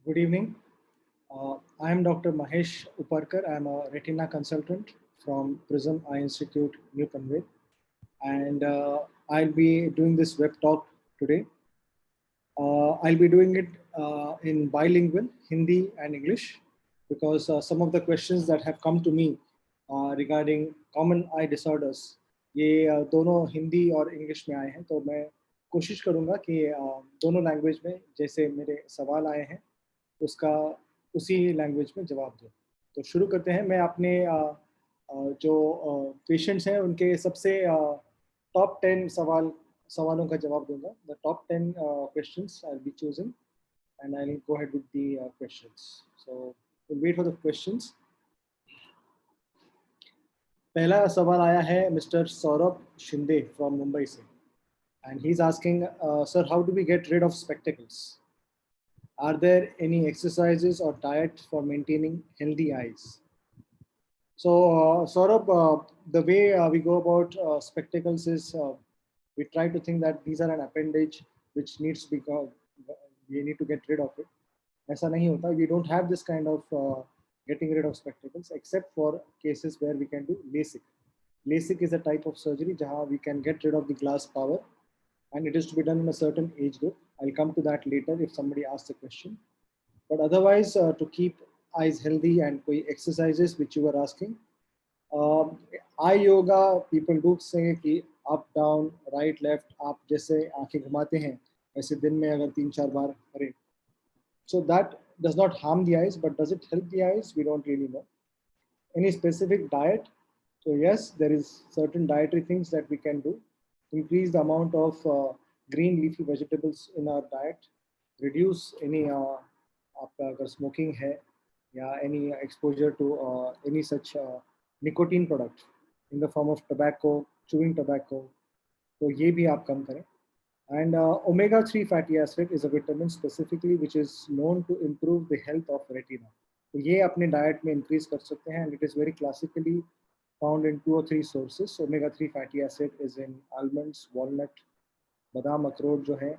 Good evening. I am Dr. Mahesh Uparkar. I am a retina consultant from Prism Eye Institute, New Panvel, and I'll be doing this web talk today. I'll be doing it in bilingual, Hindi and English, because some of the questions that have come to me regarding common eye disorders, ये दोनों हिंदी और English में आए हैं, तो मैं कोशिश करूँगा कि दोनों लैंग्वेज में जैसे मेरे सवाल आए हैं उसका उसी लैंग्वेज में जवाब दूँ। तो शुरू करते हैं। मैं अपने जो पेशेंट्स हैं उनके सबसे टॉप 10 सवालों का जवाब दूंगा। The top 10 questions I will be choosing and I will go ahead with the questions. So will wait for the questions. पहला सवाल आया है मिस्टर सौरभ शिंदे फ्रॉम मुंबई से, and he is asking, sir, how do we get rid of spectacles? Are there any exercises or diet for maintaining healthy eyes? So, Saurabh, the way we go about spectacles is we try to think that these are an appendage which needs to be, we need to get rid of it. ऐसा नहीं होता. We don't have this kind of getting rid of spectacles except for cases where we can do LASIK. LASIK is a type of surgery जहाँ we can get rid of the glass power, and it is to be done in a certain age group. I'll come to that later if somebody asks a question. But otherwise, to keep eyes healthy and koi exercises which you were asking, eye yoga, people do say कि up down right left आप जैसे आंखें घुमाते हैं ऐसे दिन में अगर 3-4 बार करें, so that does not harm the eyes, but does it help the eyes? We don't really know. Any specific diet? So yes, there is certain dietary things that we can do. Increase the amount of green leafy vegetables in our diet. Reduce any आपका अगर smoking है या any exposure to any such nicotine product in the form of tobacco, chewing tobacco, तो ये भी आप कम करें. And omega-3 fatty acid is a vitamin specifically which is known to improve the health of retina. तो ये अपने diet में increase कर सकते हैं, and it is very classically found in 2 or 3 sources. Omega-3 fatty acid is in almonds, walnut, बादाम अखरोट जो है,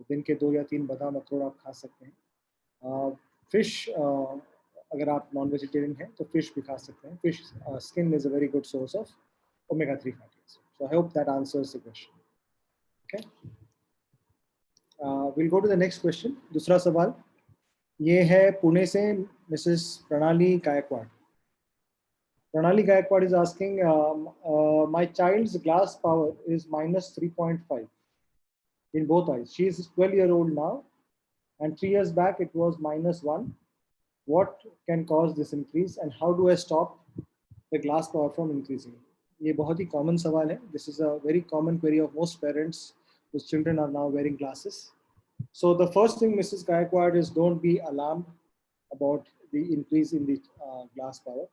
दिन के 2 या 3 बादाम अखरोट आप खा सकते हैं. फिश, अगर आप नॉन वेजिटेरियन हैं तो फिश भी खा सकते हैं. Fish skin is a very good source of omega-3 fatty acid. So I hope that answers the question. Okay. We'll go to the next question. दूसरा सवाल ये है पुणे से मिसेस प्रणाली Gaekwad. Pranali Gaikwad is asking, my child's glass power is minus 3.5 in both eyes. She is 12-year-old now, and 3 years back it was minus 1. What can cause this increase, and how do I stop the glass power from increasing? ये बहुत ही common सवाल है. This is a very common query of most parents whose children are now wearing glasses. So the first thing, Mrs. Gaikwad, is don't be alarmed about the increase in the glass power.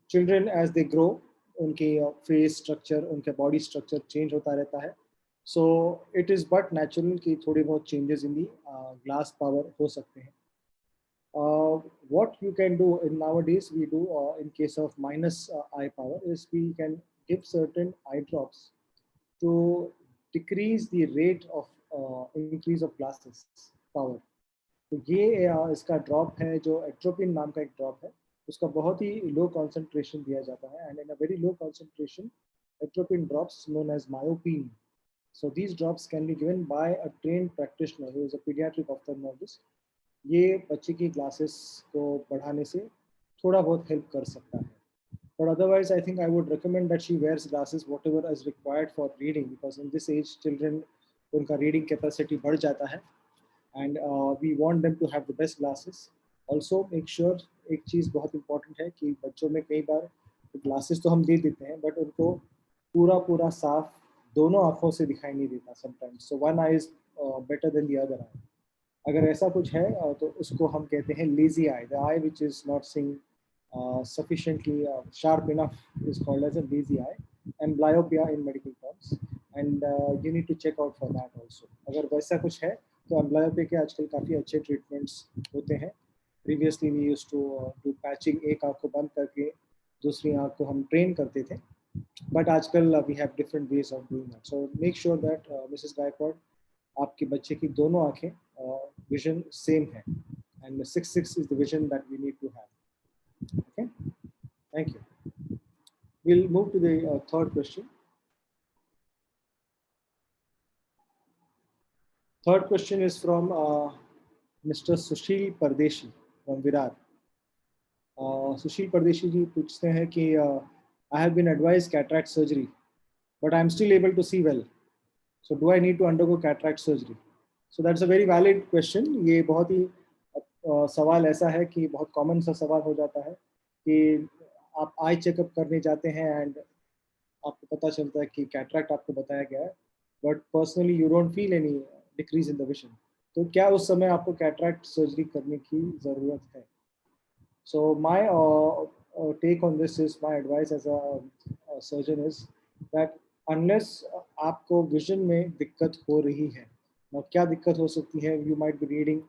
Children as they grow, उनके face structure, उनके body structure change होता रहता है. So it is but natural कि थोड़े बहुत changes in the glass power हो सकते हैं. What you can do in nowadays, we do in case of minus eye power, is we can give certain eye drops to decrease the rate of increase of glasses power. तो ये इसका drop है जो atropine नाम का एक drop है, उसका बहुत ही लो कंसंट्रेशन दिया जाता है, and in a very low concentration atropine drops known as Myopine. So these drops can be given by a trained practitioner who is a pediatric ophthalmologist. ये बच्चे की ग्लासेस को बढ़ाने से थोड़ा बहुत हेल्प कर सकता है. But otherwise, I think I would recommend that she wears glasses whatever is required for reading, because in this age children उनका reading capacity बढ़ जाता है, and we want them to have the best glasses. Also make sure एक चीज़ बहुत important है कि बच्चों में कई बार glasses तो हम दे देते हैं, but उनको पूरा साफ दोनों आँखों से दिखाई नहीं देता sometimes. So one eye is better than the other eye. अगर ऐसा कुछ है तो उसको हम कहते हैं lazy eye. The eye which is not seeing sufficiently sharp enough is called as a lazy eye, and myopia in medical terms. And you need to check out for that also. अगर वैसा कुछ है तो amblyopia के आजकल काफ़ी अच्छे treatments होते हैं. Previously we used to do patching, एक आँख को बंद करके दूसरी आँख को हम ट्रेन करते थे, बट आजकल we have different ways of doing that. So make sure that missus Gaikwad, आपके बच्चे की दोनों आँखें vision same है, and the 6/6 is the vision that we need to have. Okay, thank you. We'll move to the third question. Third question is from Mr. Sushil Pardeshi from Virar. Sushil Pardeshi ji पूछते हैं कि I have been advised cataract surgery, but I'm still able to see well. So do I need to undergo cataract surgery? So that's a very valid question. ये बहुत ही सवाल ऐसा है कि बहुत कॉमन सा सवाल हो जाता है कि आप आई चेकअप करने जाते हैं एंड आपको पता चलता है कि कैटरैक्ट आपको बताया गया है, but personally you don't feel any decrease in the vision. तो क्या उस समय आपको कैटरैक्ट सर्जरी करने की ज़रूरत है? So my take on this is, my advice as a surgeon is that unless आपको विजन में दिक्कत हो रही है, और क्या दिक्कत हो सकती है, यू माइट बी रीडिंग,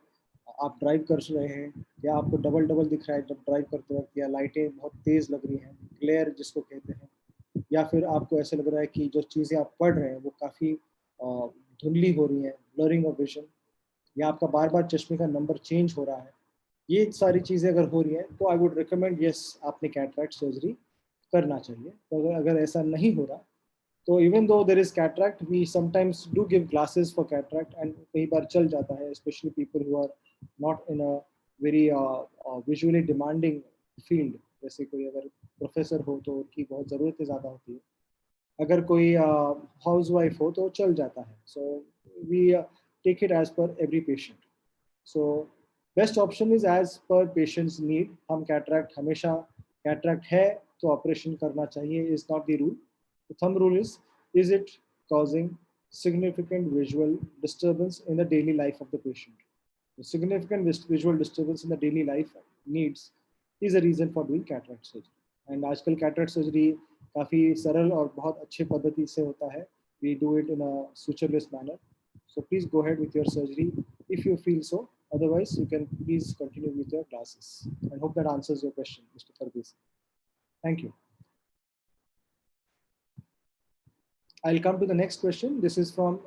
आप ड्राइव कर रहे हैं या आपको डबल डबल दिख रहा है जब ड्राइव करते वक्त, या लाइटें बहुत तेज़ लग रही हैं, ग्लेयर जिसको कहते हैं, या फिर आपको ऐसा लग रहा है कि जो चीज़ें आप पढ़ रहे हैं वो काफ़ी धुंधली हो रही हैं, ब्लरिंग ऑफ विजन, या आपका बार बार चश्मे का नंबर चेंज हो रहा है, ये सारी चीज़ें अगर हो रही हैं तो आई वुड रिकमेंड यस आपने कैटरैक्ट सर्जरी करना चाहिए. तो अगर ऐसा नहीं हो रहा तो even though there is cataract, we sometimes do give glasses for cataract, and कई बार चल जाता है, specially people who are not in a very visually demanding field. जैसे कोई अगर प्रोफेसर हो तो उनकी बहुत ज़रूरतें ज़्यादा होती है, अगर कोई हाउस वाइफ हो तो चल जाता है. So we take it as per every patient. So best option is as per patients need. हम कैटरैक्ट हमेशा, कैटरैक्ट है तो ऑपरेशन करना चाहिए, is not the rule. The thumb rule is it causing significant visual disturbance in the daily life of the patient. The significant visual disturbance in the daily life needs is a reason for doing cataract surgery. And आजकल cataract surgery काफ़ी सरल और बहुत अच्छे पद्धति से होता है. We do it in a sutureless manner. So please go ahead with your surgery if you feel so. Otherwise, you can please continue with your classes. I hope that answers your question, Mr. Pardeshi. Thank you. I'll come to the next question. This is from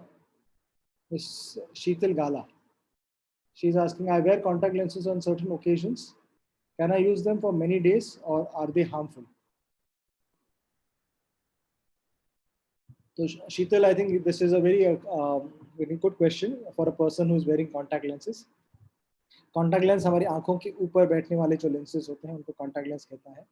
Ms. Sheetal Gala. She's asking, I wear contact lenses on certain occasions. Can I use them for many days or are they harmful? So Sheetal, I think this is a very good question for a person who is wearing contact lenses. Contact lens हमारी आंखों के ऊपर बैठने वाले जो lenses होते हैं उनको contact lens कहता है.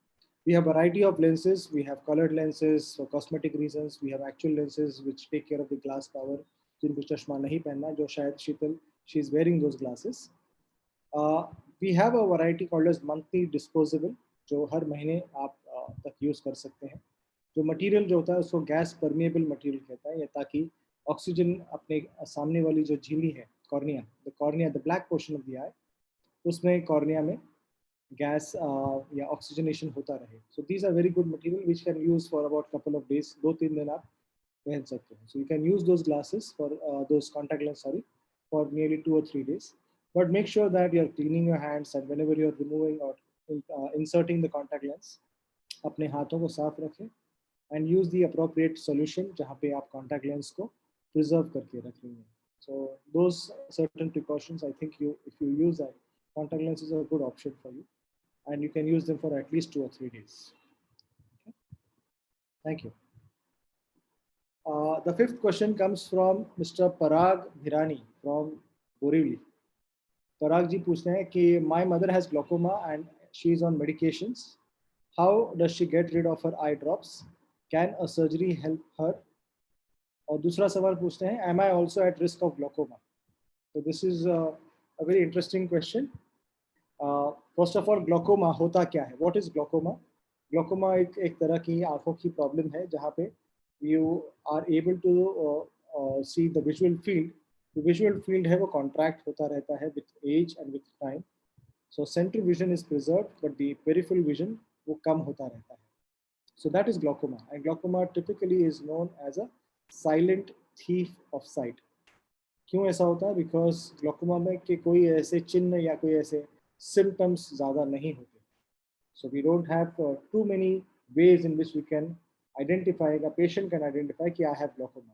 We have a variety of lenses. We have colored lenses for cosmetic reasons. We have actual lenses which take care of the glass power. जिनको चश्मा नहीं पहनना, जो शायद शीतल, she is wearing those glasses. We have a variety called as monthly disposable, जो हर महीने आप तक यूज़ कर सकते हैं. जो मटेरियल जो होता है उसको गैस परमिएबल मटेरियल कहता है, ताकि ऑक्सीजन अपने सामने वाली जो झिल्ली है, cornea, the black portion of the eye, उसमें कॉर्निया में गैस या ऑक्सीजनेशन होता रहे. So these are very good material which can use for about couple of days. 2-3 दिन आप पहन सकते हैं. So you can use those glasses for those contact lens, sorry, for nearly 2 or 3 days. But make sure that you are cleaning your hands, and whenever you are removing or inserting the contact lens, अपने हाथों को साफ रखें, and use the appropriate solution जहाँ पे आप contact lens को preserve करके रखेंगे. So those certain precautions, I think if you use that, contact lens is a good option for you, and you can use them for at least 2 or 3 days. Okay. Thank you. The fifth question comes from Mr. Parag Bhirani from Borivali. Parag ji पूछते हैं कि my mother has glaucoma and she is on medications. How does she get rid of her eye drops? Can a surgery help her? और दूसरा सवाल पूछते हैं, am I also at risk of glaucoma? So this is a very interesting question. First of all, glaucoma होता क्या है? What is glaucoma? Glaucoma एक तरह की आंखों की प्रॉब्लम है जहाँ पे you are able to see the visual field. The visual field है वो contract होता रहता है with age and with time. So central vision is preserved, but the peripheral vision वो कम होता रहता है. So that is glaucoma, and glaucoma typically is known as a silent thief of sight. क्यों ऐसा होता है? Because glaucoma में के कोई ऐसे चिन्ह या कोई ऐसे symptoms ज़्यादा नहीं होते. So we don't have too many ways in which we can identify, a patient can identify कि I have glaucoma.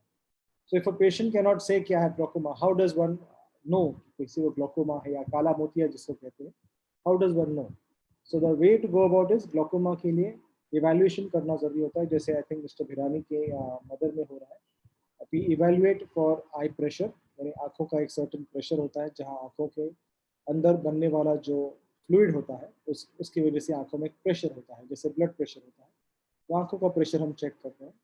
So if a patient cannot say कि I have glaucoma, how does one know किसी को glaucoma है या काला मोतिया जिसको कहते हैं, how does one know? So the way to go about is glaucoma के लिए इवैल्यूएशन करना जरूरी होता है, जैसे आई थिंक मिस्टर भिरानी के मदर में हो रहा है। We evaluate for eye pressure, यानी आंखों का एक सर्टेन प्रेशर होता है जहां आंखों के अंदर बनने वाला जो फ्लूइड होता है उसकी वजह से आंखों में प्रेशर होता है, जैसे ब्लड प्रेशर होता है, तो आंखों का प्रेशर हम चेक करते हैं।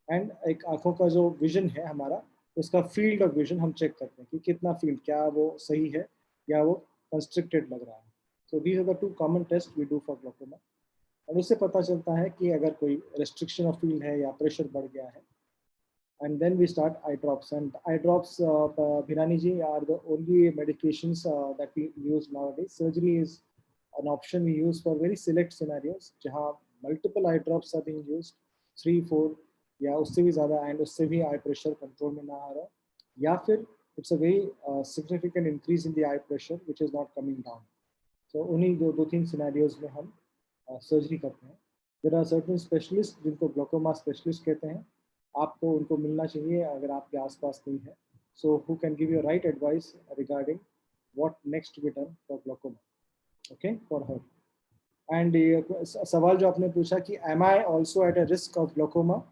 एंड एक आंखों का जो विजन है हमारा, उसका फील्ड ऑफ विजन हम चेक करते हैं कि कितना फील्ड, क्या वो सही है या वो कंस्ट्रिक्टेड लग रहा है। So these are the two common test we do for glaucoma. और उससे पता चलता है कि अगर कोई रेस्ट्रिक्शन ऑफ फील्ड है या प्रेशर बढ़ गया है, and then we start eye drops. And eye drops, Bhirani ji, are the only medications that we use nowadays. Surgery is an option we use for very select scenarios, जहाँ multiple eye drops are being used, 3, 4 या उससे भी ज़्यादा, and उससे भी eye pressure control में ना आ रहा, या फिर it's a very significant increase in the eye pressure which is not coming down. So उन्हीं दो तीन scenarios में हम सर्जरी करते हैं। There are certain specialists जिनको ग्लोकोमा स्पेशलिस्ट कहते हैं, आपको उनको मिलना चाहिए अगर आपके आसपास कोई है, so who can give you right advice regarding what next to be done for glaucoma, okay, for her. And सवाल जो आपने पूछा कि am I also at a risk of glaucoma,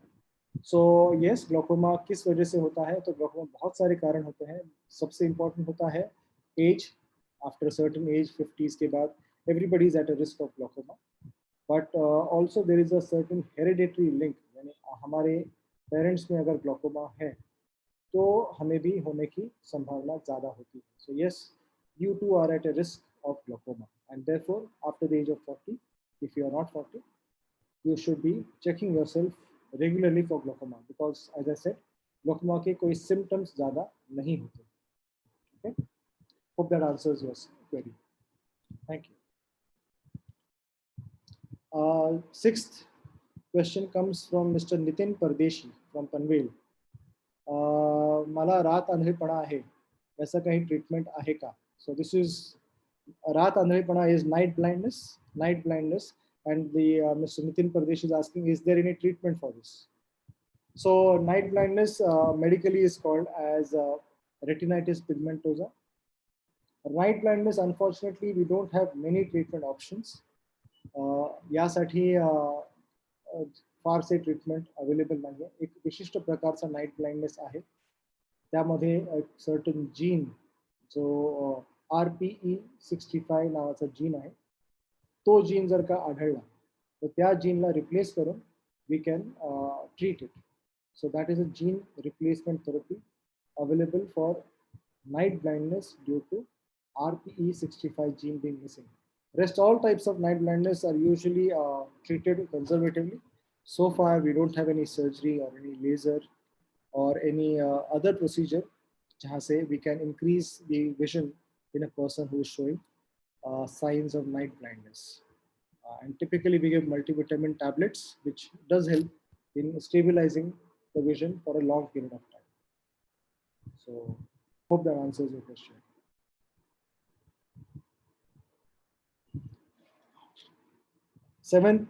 so yes, glaucoma किस वजह से होता है? तो ग्लोकोमा बहुत सारे कारण होते हैं। सबसे इम्पोर्टेंट होता है as. After certain age 50s के बाद everybody is eight a risk of glaucoma, but also there is a certain hereditary link, यानी हमारे पेरेंट्स में अगर ग्लोकोमा है तो हमें भी होने की संभावना ज़्यादा होती है। So yes, you too are at a risk of glaucoma, and therefore after the age of 40, if you are not 40, you should be checking yourself regularly for glaucoma, because as I said, glaucoma के कोई symptoms ज़्यादा नहीं होते। Okay, hope that answers your query. Thank you. Sixth question comes from Mr. Nitin Pardeshi from Panvel. मला रात आंधळेपणा आहे, याचा काही ट्रीटमेंट आहे का? सो दिस इज रात आंधळेपणा is night blindness, and the Mr. Nitin Pardesh is asking, is there any treatment for this? So night blindness medically is called as retinitis pigmentosa. Night blindness, unfortunately, we don't have many treatment options. यासाठी फारसे treatment available नाही आहे. एक विशिष्ट प्रकारचा night blindness आहे, त्यामध्ये एक सर्टन जीन जो RPE65 नावाचा जीन आहे, तो जीन जर का आढळला तर त्या जीनला रिप्लेस करून we can treat it. So that is a gene replacement therapy available for night blindness due to RPE65 gene being missing. Rest all types of night blindness are usually treated conservatively. So far, we don't have any surgery or any laser or any other procedure jahan se we can increase the vision in a person who is showing signs of night blindness. And typically, we give multivitamin tablets, which does help in stabilizing the vision for a long period of time. So, hope that answers your question. Seventh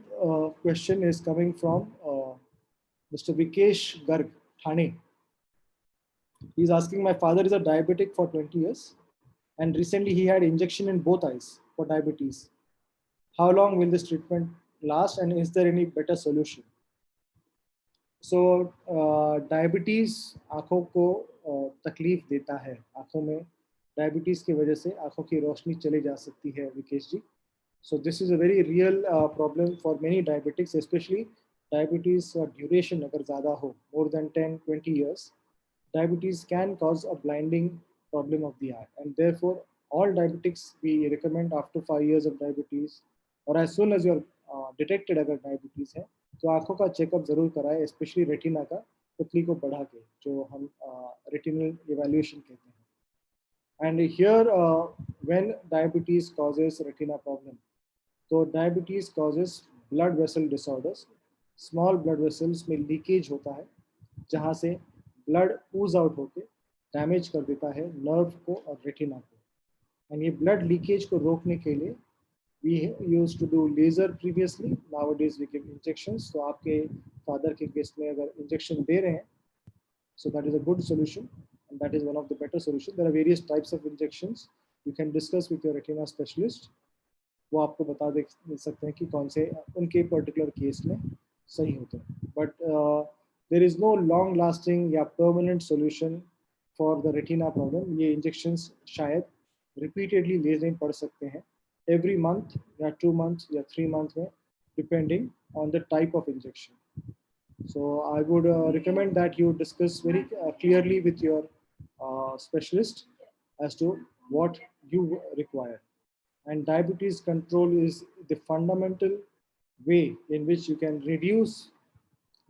question is coming from Mr. Vikesh Garg, Thane. He's asking, my father is a diabetic for 20 years and recently he had injection in both eyes for diabetes. How long will this treatment last and is there any better solution? So diabetes आँखों को तकलीफ देता है, आँखों में diabetes की वजह से आँखों की रोशनी चली जा सकती है विकेश जी. So this is a very real problem for many diabetics, especially diabetes duration अगर ज़्यादा हो, more than 10-20 years, diabetes can cause a blinding problem of the eye, and therefore all diabetics we recommend after 5 years of diabetes or as soon as you're detected अगर diabetes है तो आँखों का checkup जरूर कराएं, स्पेशली रेटिना का, पुतली को बढ़ा के, जो हम रेटिनल इवैल्यूएशन कहते हैं. And here when diabetes causes retina problem, तो diabetes causes blood vessel disorders. Small blood vessels में लीकेज होता है जहाँ से ब्लड ऊज आउट होके डैमेज कर देता है नर्व को और रेटिना को. एंड ये ब्लड लीकेज को रोकने के लिए we used to do laser previously, nowadays we give injections. So आपके father के केस में अगर injection दे रहे हैं, so that is a good solution. and that is one of the better solution. There are various types of injections. You can discuss with your retina specialist. वो आपको बता दे सकते हैं कि कौन से उनके पर्टिकुलर केस में सही होते हैं. But there is no long lasting या permanent solution for the retina problem. ये इंजेक्शंस शायद रिपीटेडली लेने पड़ सकते हैं, एवरी मंथ या 2 months या 3 months में, depending on the type of injection. So I would recommend that you discuss very clearly with your specialist as to what you require. And diabetes control is the fundamental way in which you can reduce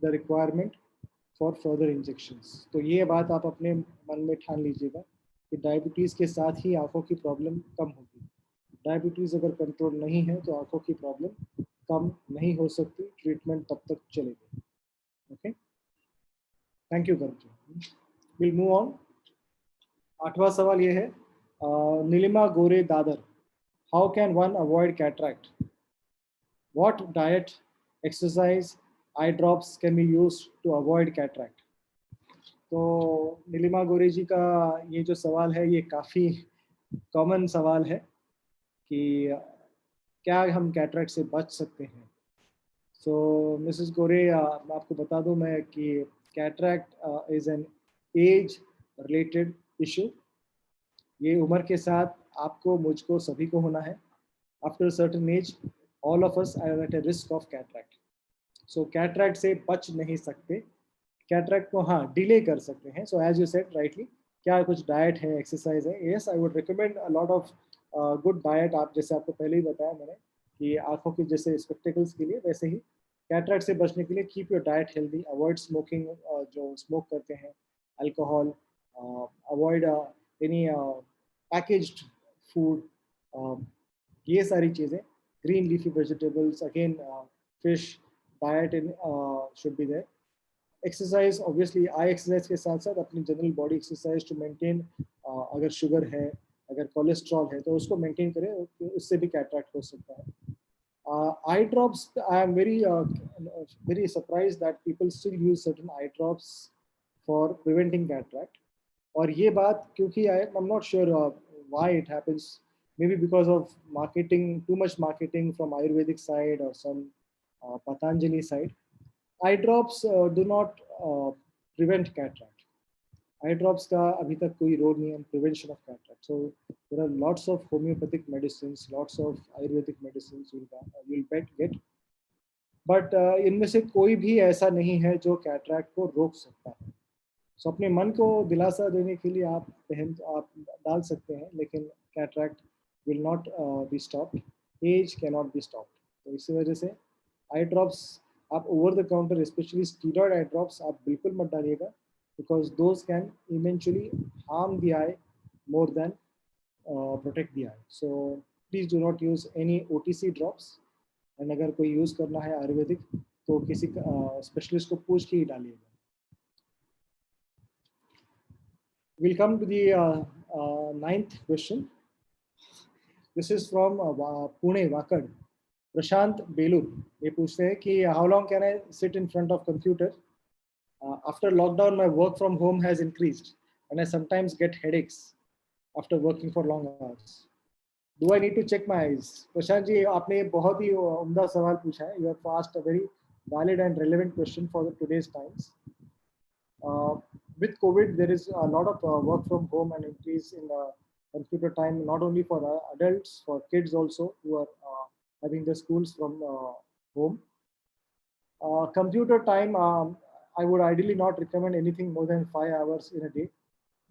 the requirement for further injections. तो ये बात आप अपने मन में ठान लीजिएगा कि डायबिटीज के साथ ही आंखों की प्रॉब्लम कम होगी. डायबिटीज अगर कंट्रोल नहीं है तो आंखों की प्रॉब्लम कम नहीं हो सकती, ट्रीटमेंट तब तक चलेगी. ओके, थैंक यू करके. Will move on. 8वां सवाल ये है, नीलिमा गोरे Dadar. How can one avoid cataract? What diet, exercise, eye drops can be used to avoid cataract? तो नीलिमा गोरे जी का ये जो सवाल है ये काफ़ी कॉमन सवाल है कि क्या हम कैटरेक्ट से बच सकते हैं. सो मिसेस गोरे, मैं आपको बता दूं मैं कि cataract is an age related issue. ये उम्र के साथ आपको, मुझको, सभी को होना है. After certain age all of us are at a risk of cataract. So cataract से बच नहीं सकते, कैटरेक्ट को हाँ डिले कर सकते हैं. So as you said rightly, क्या कुछ डाइट है, एक्सरसाइज है? Yes, I would recommend a lot of good diet. आप जैसे आपको पहले ही बताया मैंने कि आंखों के जैसे स्पेक्टिकल्स के लिए, वैसे ही कैटरेक्ट से बचने के लिए keep your diet healthy, avoid smoking, जो स्मोक करते हैं, alcohol, avoid any packaged food, ये सारी चीज़ें, green leafy vegetables, again fish diet in should be there. Exercise, obviously eye exercise के साथ साथ अपनी general body exercise to maintain. अगर शुगर है, अगर कोलेस्ट्रॉल है तो उसको मेंटेन करें, उससे भी कैटरेक्ट हो सकता है. Eye drops, I am very surprised that people still use certain eye drops for preventing cataract. और ये बात क्योंकि I'm not sure why it happens. Maybe because of marketing, too much marketing from Ayurvedic side or some Patanjali side. Eye drops do not prevent cataract. Eye drops का अभी तक कोई role नहीं है prevention of cataract. So there are lots of homeopathic medicines, lots of Ayurvedic medicines you'll get. But इनमें से कोई भी ऐसा नहीं है जो कैटरेक्ट को रोक सकता है. So अपने मन को दिलासा देने के लिए आप डाल सकते हैं, लेकिन cataract will not be stopped. Age cannot be stopped. तो इसी वजह से आई ड्रॉप्स आप over the counter, specially steroid eye drops, आप बिल्कुल मत डालिएगा, because those can eventually harm the eye more than protect the eye. So please do not use any OTC drops. And अगर कोई यूज करना है आयुर्वेदिक तो किसी स्पेशलिस्ट को पूछ के ही डालिएगा. We'll come to the 9th question. This is from Pune, Wakad. प्रशांत बेलूर ये पूछते हैं कि how long can I sit in front of computer? After lockdown, my work from home has increased, and I sometimes get headaches after working for long hours. Do I need to check my eyes? Prashant ji, आपने बहुत ही उम्दा सवाल पूछा है. You have asked a very valid and relevant question for today's times. With COVID, there is a lot of work from home and increase in computer time, not only for adults, for kids also who are having their schools from home. Computer time, I would ideally not recommend anything more than 5 hours in a day.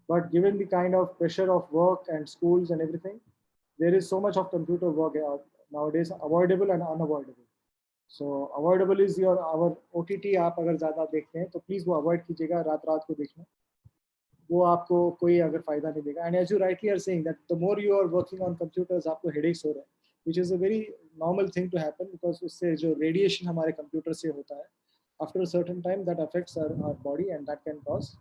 But given the kind of pressure of work and schools and everything, there is so much of computer work nowadays, avoidable and unavoidable. So avoidable is our OTT. आप अगर ज़्यादा देखते हैं तो please वो avoid कीजिएगा. रात को देखना, वो आपको कोई अगर फ़ायदा नहीं देगा. And as you rightly are saying that the more you are working on computers, आपको headaches हो रहे हैं, which is a very normal thing to happen, because उससे जो radiation हमारे कंप्यूटर से होता है, after a certain time that affects our body and that can cause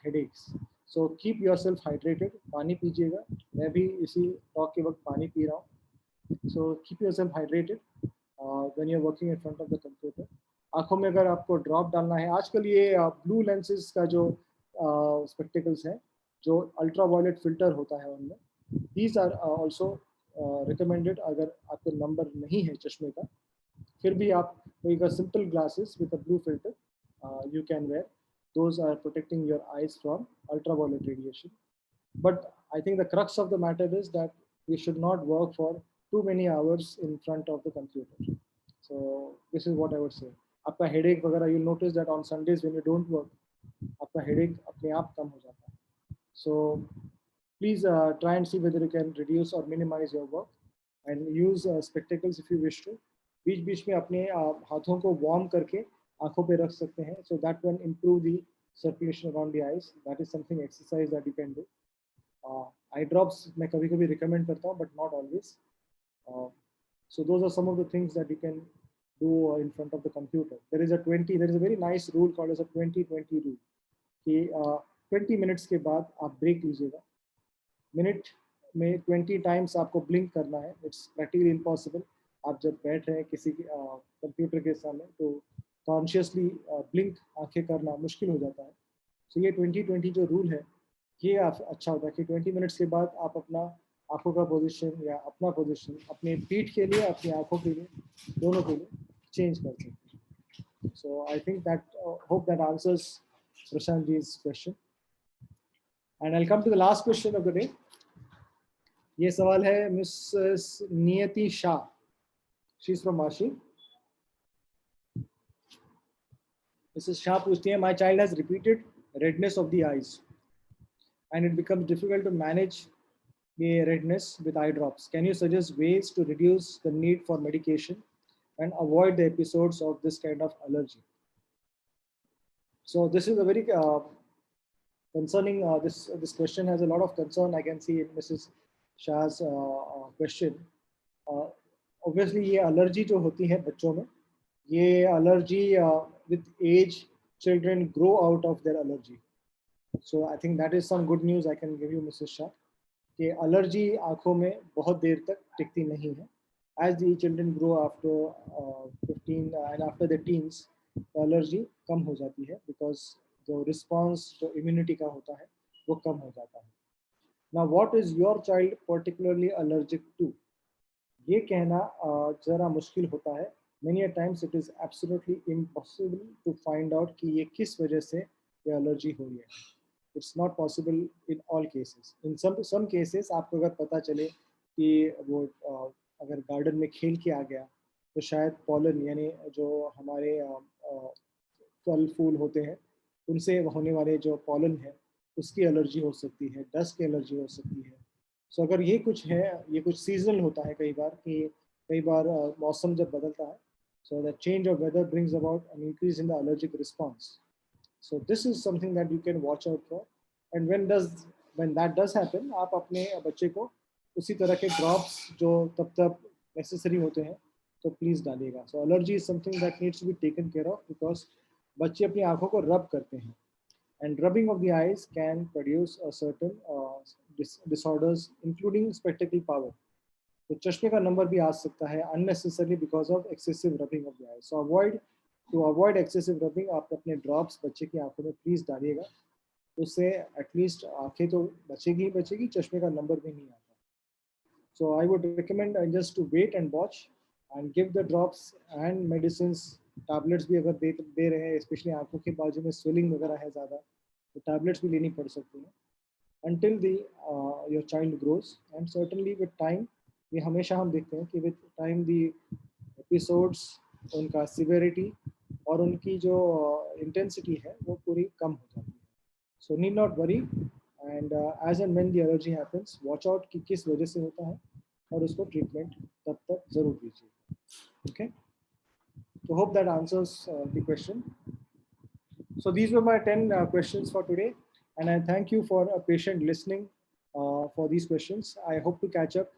headaches. So keep yourself hydrated. पानी पीजिएगा. मैं भी इसी टॉक के वक्त पानी पी रहा हूँ. So keep yourself hydrated when you're working in front of the computer. आँखों में अगर आपको ड्रॉप डालना है, आजकल ये ब्लू लेंसेज का जो स्पेक्टिकल्स हैं जो अल्ट्रावायलेट फिल्टर होता है उनमें, दीज आर ऑल्सो रिकमेंडेड अगर आपको नंबर नहीं है चश्मे का, फिर भी आप कोई simple glasses with a blue filter you can wear, those are protecting your eyes from ultraviolet radiation. But I think the crux of the matter is that we should not work for too many hours in front of the computer. So this is what I would say. आपका headache वगैरह, you'll notice that on Sundays when you don't work, आपका headache अपने आप कम हो जाता है. So please try and see whether you can reduce or minimize your work and use spectacles if you wish to. बीच बीच में अपने हाथों को वार्म करके आंखों पे रख सकते हैं, so that will improve the circulation around the eyes. That is something exercise that you can do. Eye drops मैं कभी कभी recommend करता हूँ, but not always. So those are some of the things that you can do in front of the computer. There is a very nice rule called as a 20-20 rule कि 20 minutes के बाद आप break लीजिएगा. Minute में 20 times आपको blink करना है. It's practically impossible. आप जब बैठ रहे हैं किसी कंप्यूटर के सामने तो कॉन्शियसली ब्लिंक आंखें करना मुश्किल हो जाता है. सो ये 20-20 जो रूल है ये अच्छा होता है कि 20 मिनट्स के बाद आप अपना आंखों का पोजीशन या अपना पोजीशन अपने पीठ के लिए, अपनी आंखों के लिए, दोनों के लिए चेंज कर सकते हैं. So I think that hope that answers Prashant जी's question. And I will come to the last question of the day. ये सवाल है Mrs Niyati Shah. She is from माशी. मिसेस शाह पूछती है, my child has repeated redness of the eyes and it becomes difficult to manage the redness with eye drops. Can you suggest ways to reduce the need for medication and avoid the episodes of this kind of allergy? So this is a very concerning, this question has a lot of concern I can see in Mrs. Shah's question. Obviously ये allergy जो होती है बच्चों में, ये allergy with age children grow out of their allergy. So I think that is some good news I can give you, Mrs. Shah, कि allergy आँखों में बहुत देर तक टिकती नहीं है. As the children grow after 15 and after the teens, allergy कम हो जाती है because जो response जो immunity का होता है वो कम हो जाता है. Now what is your child particularly allergic to? ये कहना ज़रा मुश्किल होता है. Many a times it is absolutely impossible to find out कि ये किस वजह से ये एलर्जी हुई है. It's not possible in all cases. In some cases आपको अगर पता चले कि वो अगर गार्डन में खेल के आ गया तो शायद पॉलन यानी जो हमारे फल फूल होते हैं उनसे होने वाले जो पॉलन है उसकी एलर्जी हो सकती है, डस्ट की एलर्जी हो सकती है. सो अगर ये कुछ है, ये कुछ सीजनल होता है कई बार कि कई बार मौसम जब बदलता है, so the change of weather brings about an increase in the allergic response. So this is something that you can watch out for. And when that does happen, आप अपने बच्चे को उसी तरह के drops जो तब necessary होते हैं तो please डालिएगा. So allergy is something that needs to be taken care of because बच्चे अपनी आँखों को rub करते हैं. And rubbing of the eyes can produce a certain disorders including spectacle power. तो चश्मे का नंबर भी आ सकता है unnecessarily because of excessive rubbing of the eyes. So to avoid excessive rubbing, आप अपने drops बच्चे की आंखों में प्लीज डालिएगा. उससे एटलीस्ट आंखें तो बचेगी, चश्मे का नंबर भी नहीं आता. So I would recommend just to wait and watch and give the drops and medicines. tablets भी अगर दे रहे हैं, especially आंखों के बाजू में swelling वगैरह है ज़्यादा तो tablets भी लेनी पड़ सकती हैं until your child grows. And certainly with time, ये हमेशा हम देखते हैं कि with time the episodes, उनका severity और उनकी जो इंटेंसिटी है वो पूरी कम हो जाती है. So need not worry and as and when the allergy happens, watch out कि किस वजह से होता है और उसको ट्रीटमेंट तब तक जरूर दीजिए. ओके, तो hope that answers the question. So these were my 10 questions for today and I thank you for patient listening for these questions. I hope to catch up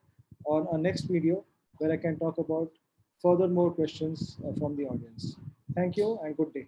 on a next video where I can talk about further more questions from the audience. Thank you and good day.